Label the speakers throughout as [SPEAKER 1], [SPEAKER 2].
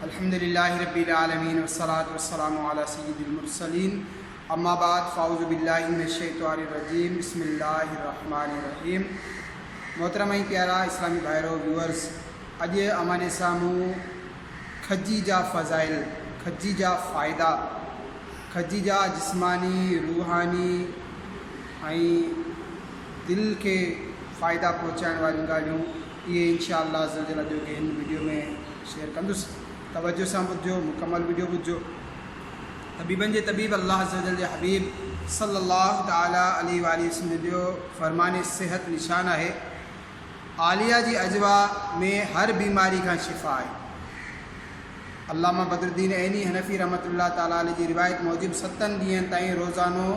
[SPEAKER 1] अल्हम्दुलिल्लाहि रब्बिल आलमीन वस्सलातु वस्सलामु अला सय्यिदिल मुरसलीन अम्मा बाद फ़ाऊज़ु बिल्लाहि मिनश शैतानिर रजीम बिस्मिल्लाहिर रहमानिर रहीम। मोहतरम प्यारा इस्लामी भाइरों व्यूअर्स, अॼु अमाने साम्हूं खजी जा फ़ज़ाइल, खजी जा फ़ाइदा, खजी जा जिस्मानी रूहानी ऐं दिल के फ़ाइदा पहुचाइण वारियूं ॻाल्हियूं ये इंशाअल्लाह अज़्ज़ व जल जो हिन वीडियो में शेयर कंदुसि। तवज्जो सां ॿुधजो, मुकमल वीडियो ॿुधजो। तबीबन जे तबीब अल्लाह अज़्ज़ व जल जे हबीब सल्लल्लाहु ताला अलैहि वसल्लम जो फ़रमान सेहत निशान है। आलिया जी अजवा में हर बीमारी का शिफ़ा है। अल्लामा बदरुद्दीन ऐनी हनफ़ी रहमतुल्लाह ताला अलैहि जी रिवायत मूजिब 7 ॾींहंनि ताईं रोज़ानो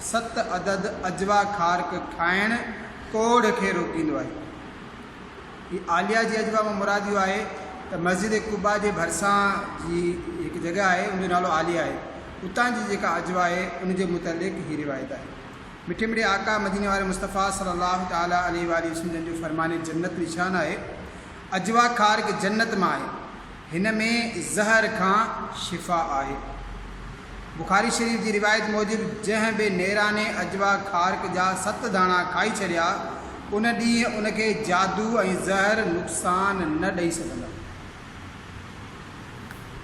[SPEAKER 1] 7 अदद अजवा खारक खाइण कोढ़ खे रोकींदो आहे। ये आलिया जी अजवा में मुराद इहो आहे त मस्जिद कुबा जे भरिसां जी हिकु जगह है, उनजो नालो आलिया है। उतां जी जेका अजवा है उनजे मुतलिक़ ही रिवायत है। मिठे मिठे आका मदीने वाले मुस्तफ़ा सल्लल्लाहु ताला अलैहि वसल्लम जो फरमान जन्नत निशान है। अजवा खारक जन्नत मां आहे, हिन में ज़हर खां शिफ़ा आहे। बुखारी शरीफ़ जी रिवायत मूजिब जंहिं बि नेराने अजवा खारक जा 7 दाणा खाई छॾिया उन ॾींहुं उनखे जादू ऐं ज़हर नुक़सान न ॾेई सघंदा।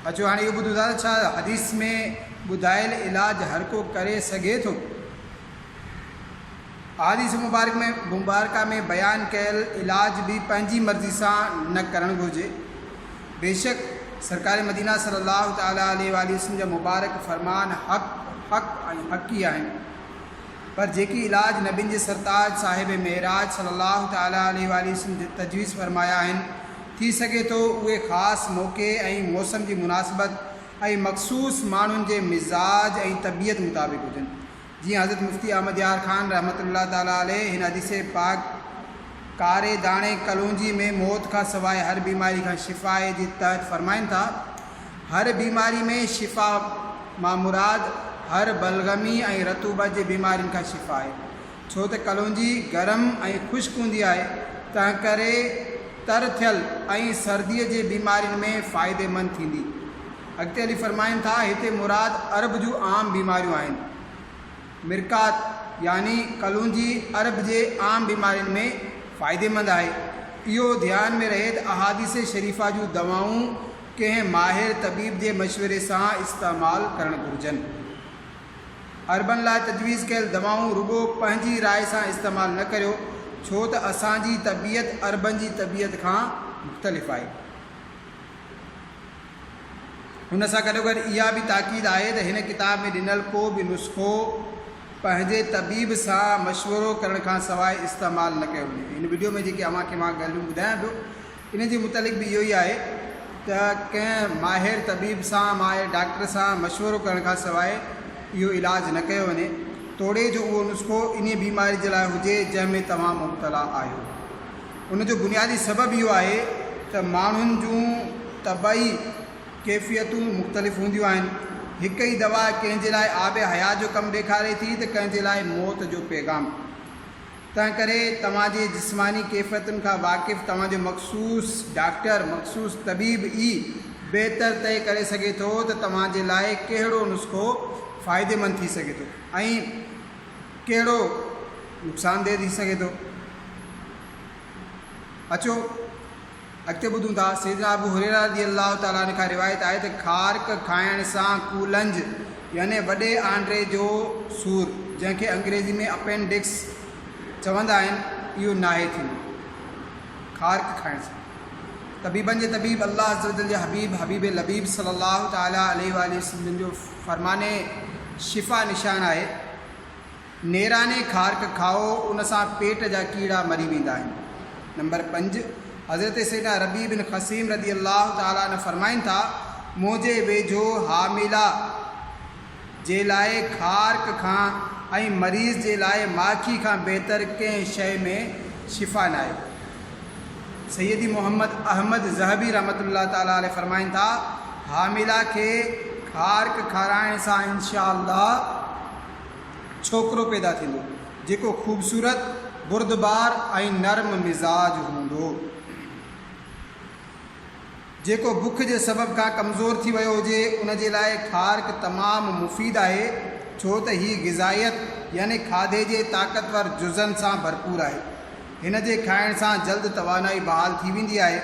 [SPEAKER 1] अचो हाणे इहो ॿुधो था, छा हदीस में ॿुधायल इलाज हर को करे सघे थो? हदीस मुबारका में बयान कयल इलाज भी पंहिंजी मर्ज़ी सां न करणु घुरिजे। बेशक सरकार मदीना सल्लल्लाहु ताला अलैहि वसल्लम जा मुबारक फरमान हक़ ऐं हक़ी आहिनि, पर जेकी इलाज नबियुनि जे सरताज साहिब मेराज सल्लल्लाहु ताला अलैहि वसल्लम तजवीज़ फरमाया आहिनि, थी सके तो उहे ख़ासि मौक़े ऐं मौसम जी मुनासिबत ऐं मख़सूस माण्हुनि जे मिज़ाज ऐं तबियत मुताबिक़ हुजनि। जीअं हज़रत मुफ्ती अहमद यार ख़ान रहमतुल्लाह ताला अलैहि हिन हदीस पाक कारे दाणे कलौंजी में मौत का सवाइ हर बीमारी का शिफ़ा जे तहत फरमाइनि था, हर बीमारी में शिफ़ा मां मुराद हर बलगमी ऐं रतूबत जे बीमारियुनि का शिफ़ा है। छो त कलौंजी गरम ऐं ख़ुश्क हूंदी आहे, तंहिं करे तर थियल ऐं सर्दीअ जे बीमारियुनि में फ़ाइदेमंद थींदी। अॻिते हली फरमाइनि था, हिते मुराद अरब जूं आम बीमारियूं आहिनि। मिरकात यानी कलौंजी अरब जे आम बीमारियुनि में फ़ाइदेमंद आहे। इहो ध्यान में रहे त अहादीस शरीफ़ा जूं दवाऊं कंहिं माहिर तबीब जे मशवरे सां इस्तेमालु करणु घुरिजनि। अरबनि लाइ तजवीज़ कयल दवाऊं रुगो पंहिंजी राय सां इस्तेमालु न करियो, छो त असांजी तबियत अरबनि जी तबियत खां मुख़्तलिफ़ आहे। हुन सां गॾोगॾु इहा बि ताक़ीद आहे त हिन किताब में ॾिनल को बि नुस्ख़ो पंहिंजे तबीब सां मशवरो करण खां सवाइ इस्तेमालु न कयो वञे। हिन वीडियो में जेके अव्हांखे मां ॻाल्हियूं ॿुधायां पियो, इन जे मुतलिक़ बि इहो ई आहे त कंहिं माहिर तबीब सां, माहिर डॉक्टर सां मशवरो करण खां सवाइ इहो इलाजु न कयो वञे, तोड़े जो उहो नुस्ख़ो इन बीमारी जे लाइ हुजे जंहिंमें तव्हां मुब्तला आहियो। उनजो बुनियादी सबबु इहो आहे त माण्हुनि जूं तबई कैफ़ियतूं मुख़्तलिफ़ हूंदियूं आहिनि। हिकु ई दवा कंहिंजे लाइ आब हयात जो कमु ॾेखारे थी त कंहिंजे लाइ मौत जो पैगाम। तंहिं करे तव्हांजे जिस्मानी कैफ़ियतुनि खां वाक़िफ़ तव्हांजो मख़सूस डॉक्टर, मख़सूस तबीब ई बहितर तय करे सघे थो त तव्हांजे लाइ कहिड़ो नुस्ख़ो फ़ाइदेमंद थी सघे थो ऐं कहिड़ो नुक़सानदेह थी सघे थो। अचो अॻिते ॿुधूं था। सैयदना अबू हुरैरा रज़ियल्लाहु ताला अन्हु खां रिवायत आहे त खारक खाइण सां कूलंज यानी वॾे आंड्रे जो सूर, जंहिंखे अंग्रेज़ी में अपेंडिक्स चवंदा आहिनि, इहो नाहे थींदो खारक खाइण सां। तबीबनि जे तबीब अल्लाह अज़्ज़ व जल जे हबीब हबीब लबीब सल्लल्लाहु ताला अलैहि वसल्लम जो फरमाने शिफ़ा निशान आहे। नेराने खारक खाओ, उन सां पेट जा कीड़ा मरी वेंदा आहिनि। नंबर 5, हज़रत सैयदना रबी बिन ख़सीम रज़ियल्लाहु ताला अन्हु फरमाइनि था, मुंहिंजे वेझो हामिला जे लाइ खारक खां ऐं मरीज़ जे लाइ माखी खां बहितर कंहिं शइ में शिफ़ा न आहे। सैयदी मोहम्मद अहमद ज़हबी रहमतुल्लाह ताला अलैहि फरमाइनि था, हामिला खे खारक खाराइण सां इंशाअल्लाह छोकिरो पैदा थींदो, जेको ख़ूबसूरत, बुर्दबार ऐं नरम मिज़ाज हूंदो। जेको बुख जे सबब खां कमज़ोर थी वियो हुजे उन जे लाइ खारक तमामु मुफ़ीद आहे, छो त हीअ ग़िज़ाइत यानी खाधे जे ताक़तवर जुज़नि सां भरपूर आहे। हिन जे खाइण सां जल्द तवानाई बहाल थी वेंदी आहे,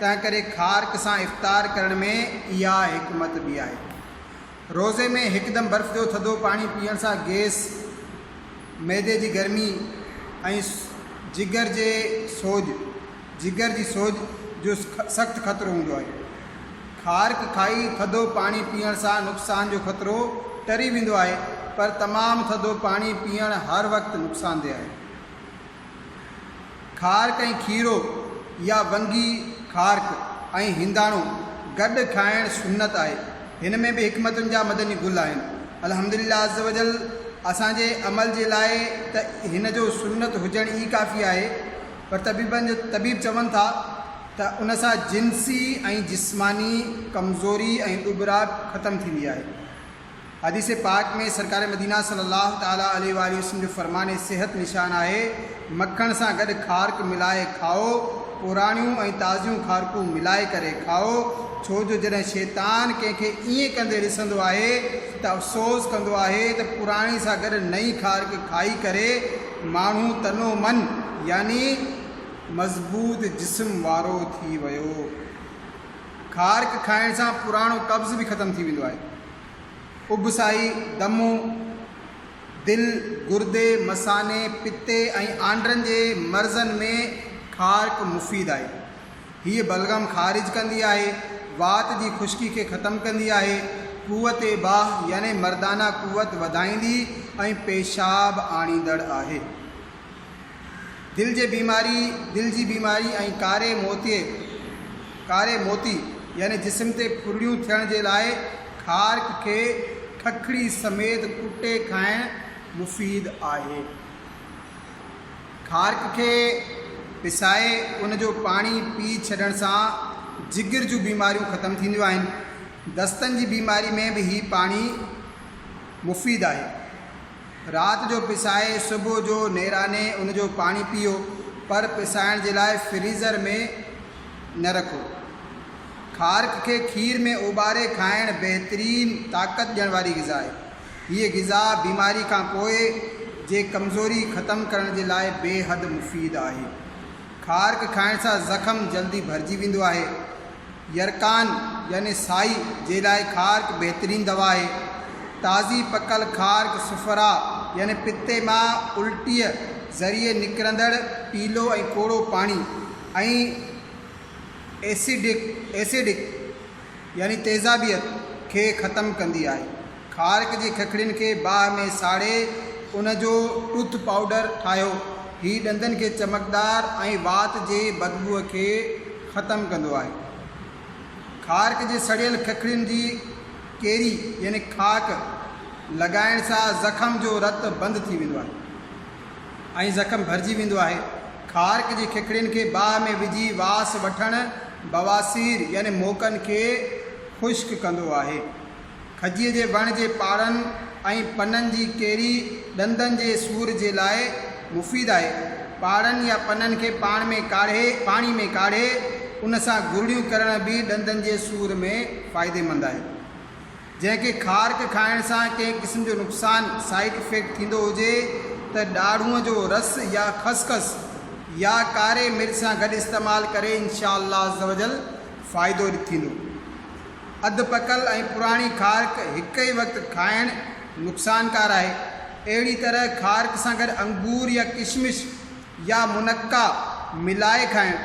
[SPEAKER 1] तंहिं करे खारक सां इफ़्तार करण में इहा हिकमत बि आहे। रोज़े में हिकदमि बर्फ़ जो थधो पाणी पीअण सां गैस, मैदे जी गर्मी ऐं जिगर जी सोज जो सख़्तु ख़तरो हूंदो आहे। खारक खाई थधो पाणी पीअण सां नुक़सान जो ख़तरो टरी वेंदो आहे, पर तमामु थधो पाणी पीअण हर वक़्तु नुक़सानदेह आहे। खारक ऐं खीरो या वंगी खारक ऐं हिंदाणो गॾु खाइणु सुन्नत आहे। हिन में बि हिकमतुनि जा मदनी गुल आहिनि। अल्हम्दुलिल्लाह अज़्ज़ व जल असांजे अमल जे लाइ त हिन जो सुन्नत हुजण ई काफ़ी आहे, पर तबीब चवनि था त उन सां जिन्सी ऐं जिस्मानी कमज़ोरी ऐं ॾुबरा ख़तमु थींदी आहे। हदीस पाक में सरकार मदीना सल्लल्लाहु ताला अलैहि वसल्लम जो फ़रमान सिहत निशान आहे, मक्खण सां गॾु खारक मिलाए खाओ, पुराणियूं ऐं ताज़ियूं खारकूं मिलाए करे खाओ, छो जो जॾहिं शैतान कंहिंखे ईअं कंदे ॾिसंदो आहे त अफ़सोस कंदो आहे त पुराणी सां गॾु नई खारक खाई करे माण्हू तनो मन यानी मज़बूत जिस्म वारो थी वियो। खारक खाइण सां पुराणो कब्ज़ बि ख़तमु थी वेंदो आहे। उबसाई, दमो, दिलि, गुर्दे, मसाने, पिते ऐं आंड्रनि जे मर्ज़नि में खारक मुफ़ीद आहे। हीअ बलगम ख़ारिज कंदी आहे, वात जी ख़ुश्की खे ख़तमु कंदी आहे, क़ुव्वत बाह यानी मर्दाना क़ुव्वत वधाईंदी ऐं पेशाब आणींदड़ आहे। दिल जी बीमारी ऐं कारे मोती यानी जिस्म ते फुरियूं थियण जे लाइ खारक खे खखड़ी समेत कुटे खाइण मुफ़ीद आहे। खारक खे पिसाए उन जो पाणी पी छॾण सां जिगर जूं बीमारियूं ख़तमु थींदियूं आहिनि। दस्तनि जी बीमारी में बि हीउ पाणी मुफ़ीद आहे। राति जो पिसाए सुबुह जो नेराने उन जो पाणी पीओ, पर पिसाइण जे लाइ फ्रीज़र में न रखो। खारक खे खीर में उॿारे खाइण बहितरीन ताक़त ॾियण वारी ग़िज़ा आहे। हीअ ग़िज़ा बीमारी खां पोइ जे कमज़ोरी ख़तमु करण जे लाइ बेहद मुफ़ीद आहे। खारक खाइण सां ज़ख़म जल्दी भरिजी वेंदो आहे। यरकान यानी साई जे लाइ खारक बहितरीन दवा आहे। ताज़ी पकल खारक सुफ़रा यानी पिते मां उल्टीअ ज़रिए निकिरंदड़ पीलो ऐं कोड़ो पाणी ऐं एसिडिक यानी तेज़ाबियत खे ख़तमु कंदी आहे। खारक जी खखड़ियुनि खे बाहि में साड़े उन जो टूथ पाउडर ठाहियो। हीउ ॾंदनि खे चमकदार ऐं वात जे बदबूअ खे ख़तमु कंदो आहे। खारक जे सड़ियल खखड़ियुनि जी केरी यानी खाक लॻाइण सां ज़ख़म जो रत बंदि थी वेंदो आहे ऐं ज़ख़म भरिजी वेंदो आहे। खारक जी खखड़ियुनि खे बाहि में विझी वास वठणु बवासीर यानी मोकनि खे ख़ुश्क कंदो आहे। खजीअ जे वण जे पाड़नि ऐं पननि जी केरी ॾंदनि जे सूर जे लाइ मुफ़ीद आहे। पाड़नि या पननि खे पाणी में काढ़े उन सां गुरड़ियूं करण बि ॾंदनि जे सूर में फ़ाइदेमंद आहे। जंहिंखे खारक खाइण सां कंहिं क़िस्म जो नुक़सानु साइड इफ़ेक्ट थींदो हुजे त ॾाढ़ूअ जो रस या ख़सख़स या कारे मिर्च सां गॾु इस्तेमालु करे इंशाअल्लाह अज़्ज़ व जल फ़ाइदो थींदो। अधु पकल ऐं पुराणी खारक हिकु ई वक़्तु खाइणु नुक़सानकार आहे। अहिड़ी तरह खारक सां गॾु अंगूर या किशमिश या मुनक्का मिलाए खाइणु,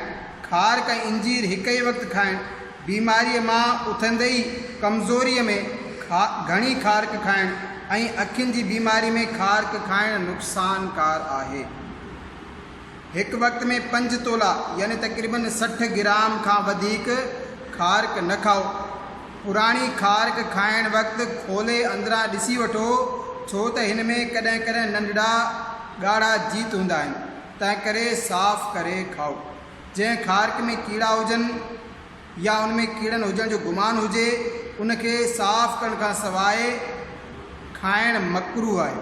[SPEAKER 1] खारक ऐं इंजीर हिकु ई वक़्तु खाइणु, बीमारीअ मां उथंदे ई कमज़ोरीअ में घणी खारक खाइणु ऐं अखियुनि जी बीमारी में खारक खाइणु नुक़सानकार आहे। हिकु वक़्त में 5 तोला यानी तक़रीबन 60 ग्राम खां वधीक खारक न खाओ। पुराणी खारक खाइण वक़्तु खोले अंदरां ॾिसी वठो, छो त हिन में कॾहिं कॾहिं नंढड़ा ॻाढ़ा जीत हूंदा आहिनि, तंहिं करे साफ़ करे खाओ। जंहिं खारक में कीड़ा हुजनि या उन में कीड़नि हुजण जो गुमान हुजे उनखे साफ़ करण खां सवाइ खाइणु मकरूह आहे।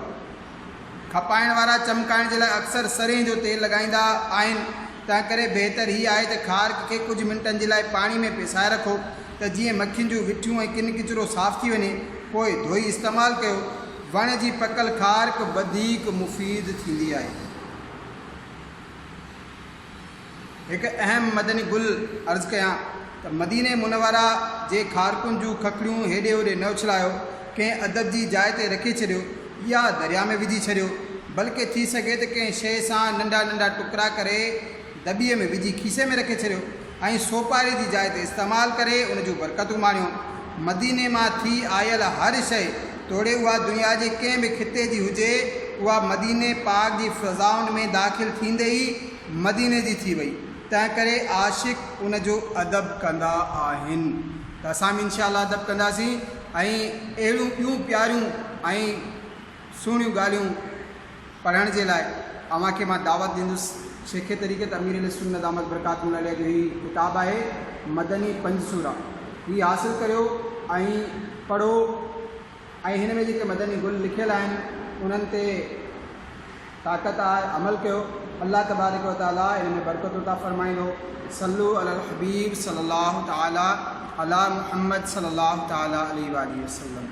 [SPEAKER 1] खपाइण वारा चमकाइण जे लाइ अक्सर सरें जो तेल लॻाईंदा आहिनि, त तंहिं करे बहितर ही आहे त ख़ारक खे कुझु मिंटनि जे लाइ पाणी में पिसाए रखो त जीअं मक्खियुनि जूं विठियूं ऐं किन किचिरो साफ़ थी वञे, पोइ धोई इस्तेमालु कयो। वण जी पकल ख़ारक वधीक मुफ़ीद थींदी आहे। हिकु अहम मदनी गुल अर्ज़ु कयां त मदीने मुनवरा जे ख़ारकुनि जूं खकड़ियूं हेॾे होॾे न उछलायो, कंहिं अदब जी जाइ ते रखी छॾियो या दरिया में विझी छॾियो, बल्कि थी सघे त कंहिं शइ सां नंढा नंढा टुकड़ा करे दॿीअ में विझी खीसे में रखे छॾियो ऐं सोपारी जी जाइ ते इस्तेमालु करे उन जूं बरकतूं माणियो। मदीने मां थी आयल हर शइ तोड़े उहा दुनिया जे कंहिं बि खिते जी हुजे, उहा मदीने पाक जी फ़ज़ाउनि में दाख़िल थींदे ई मदीने जी थी वई। तंहिं करे आशिक़ उन जो अदब कंदा आहिनि। त असां बि इंशाअल्लाह अदब कंदासीं ऐं अहिड़ियूं ॿियूं प्यारियूं ऐं सुहिणियूं ॻाल्हियूं पढ़ण जे लाइ अव्हांखे मां दावत ॾींदुसि। शेख तरीक़त अमीर सुन्नत अहमद बरकातुहू अलैह जो ही किताब आहे मदनी पंज सूरा, हीअ हासिलु करियो ऐं पढ़ो ऐं हिन में जेके मदनी गुल लिखियल आहिनि उन्हनि ते ताक़त आहे, अमल कयो। अल्लाह तबारक व तआला इन में बरकत अता फ़रमाईंदो। सल्लु अलल हबीब सल्लल्लाहु तआला अला मुहम्मद सल्लल्लाहु तआला अलैहि वसल्लम।